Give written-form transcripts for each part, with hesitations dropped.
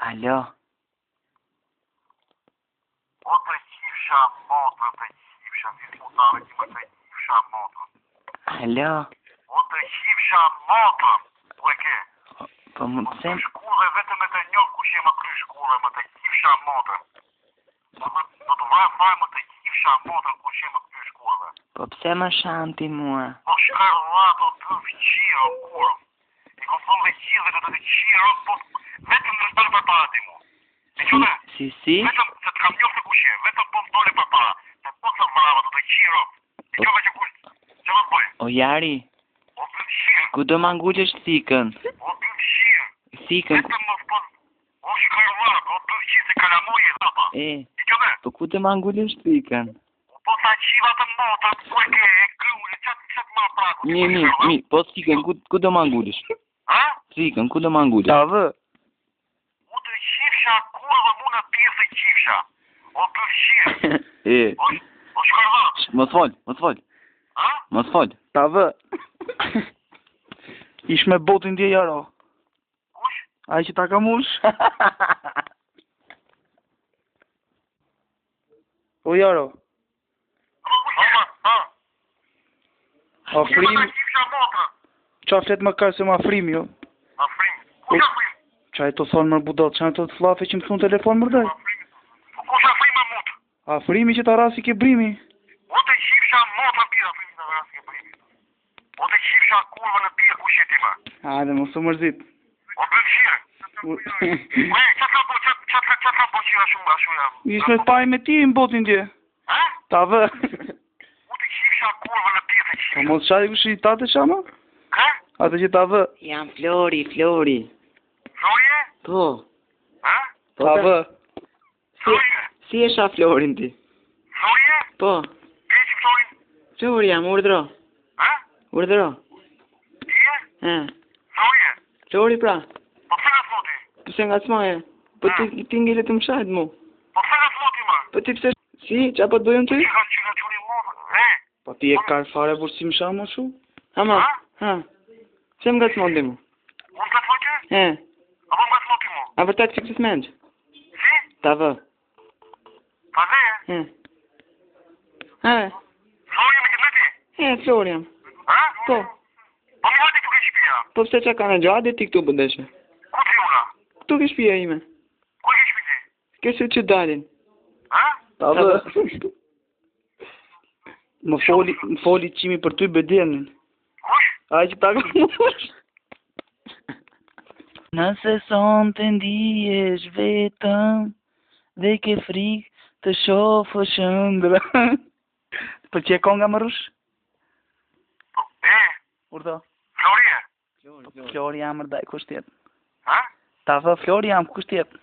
Alo. O të qifsha motrë, të qifsha, si mutare që më të qifsha motrë. Alo. O të qifsha motrë, ku e ke? Po më Më pse... kry shkullë vetëm e të njohë kush e më kry shkullë, më të qifsha motrë. Do të vaj faj më të qifsha motrë kush e më kry shkullë. Po pse më shanti mua? Po shkarlat o të vëqiro, kurë. I kom thonë dhe gjithë dhe të qiro, po vetëm në stërë për pati mu. E që dhe? Si? Vetëm se të kam njohë të kushe, vetëm po më dole për para. Se po të brava të qiro. E që dhe që kush? Që dhe të bëj? O Jari, O të qirë. ku do ma ngullesh thikën? O të qirë. Thikën... Vetëm më spod. O shkarlat, o të qirë se kalamoj e dhapa. E, E që dhe? po ku do ma ngullesh thikën? Po ta qiva të motë, ku e ke e kryullë, qatë ma praku. Mi, po thikën, ku do ma ngullesh? Ha? Thikën, ku do ma ngullesh? Ta vë. O të qifsha kurë dhe mu në pjesë e qifsha. O të qirë. E, O shkarlat. mos fol. Ha? Mos fol. Ta vë. Ish me botin dje Jaro. Kush? Ai që ta ka mush. O Jaro. Afrim, qa flet më kërë se më afrim jo? Afrim? Kush afrim? Qa e të thonë mërë budot, qa e të flafe që më thunë telefon mërdaj? Kush afrim e mutë? Afrimi që ta rasi ke brimi. O të qifsha motë në pira, afrimi në rasi ke brimi. O të qifsha kurve në pira kush jeti ma. Hajde, mos të mërzit. O të qirë. Ue, qatë ka po qira shumë jam. Ish me spaj me ti në botin dje. Ha? Ta vë. O të qifsha kurve në pira të Po qifsha. mos qaj kush i tate shama? Ha? Ate që ta vë. Jam Flori. Florje? Po. Ha? Ta vë. Florje? Si e sha Florin ti? Florje? Po. Ke që Florin? Flori jam, urdhro. Ha? Urdhro. Kje? Florje? Flori pra. Po pse nga smoti? Pse nga smaje? Po ti ngele të më shajt mu. Po pse nga smoti ma? Po ti pse... Si, qa po të bëjmë ty? Që ka quni motë? Po ti e karë fare për si më shamë shu? Hama, ha. Pse më nga smoti mu? Unë ka të faqe? E, Apo nga smoti mu? a vërtet që kësë menqë? Si? Ta vë. Pa dhe? E. E, Florje me këtë leti? Flori jam. Ha? Po. Po mi hajti këtu ke shpia? Po pse që ka në gjade ti këtu bëndeshe? Ku ti una? Këtu ke shpia ime. Ku ke shpi ti? Këse që dalin. Ha? Ta vë. Më foli qimi për ty bedenin. Kush? A që ta ka mush. Nëse son të ndijesh vetëm dhe ke frikë të shofë shëndra. Për që e konga më rush? Urdo? Florje? Flori jam mërdaj, kusht tjetë? Ha? Ta vë, Flori jam, kusht tjetë?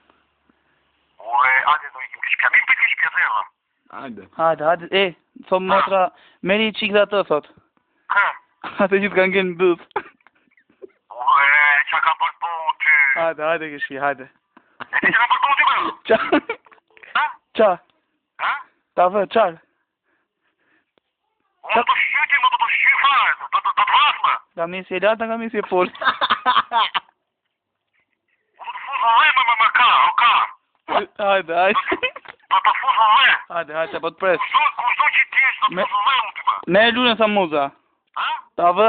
Ue, ade do ikim ke shpia. Mi për ke shpia të erë. Hajde, e, thom motra, meri qik dhe atë, thot. Ka? Ate gjithë kanë gjenë bëth. Ue, qa ka përpo ty? Hajde, ke shpi, hajde. E ti që ka përpo ty bërë? Qa? Ha? Qa? Ha? Ta vë, qarë? Unë të shqyti më të shqy fare, të vrasme. Ka misi e lata, ka misi e folë. Unë të fuzë dhe me ka, o ka. Hajde. Do të fuzë dhe. Hajde, po të presë. Kushdo që ti është të fuzë dhe unë të ma. Me e lune sa muza. Ha? Ta vë.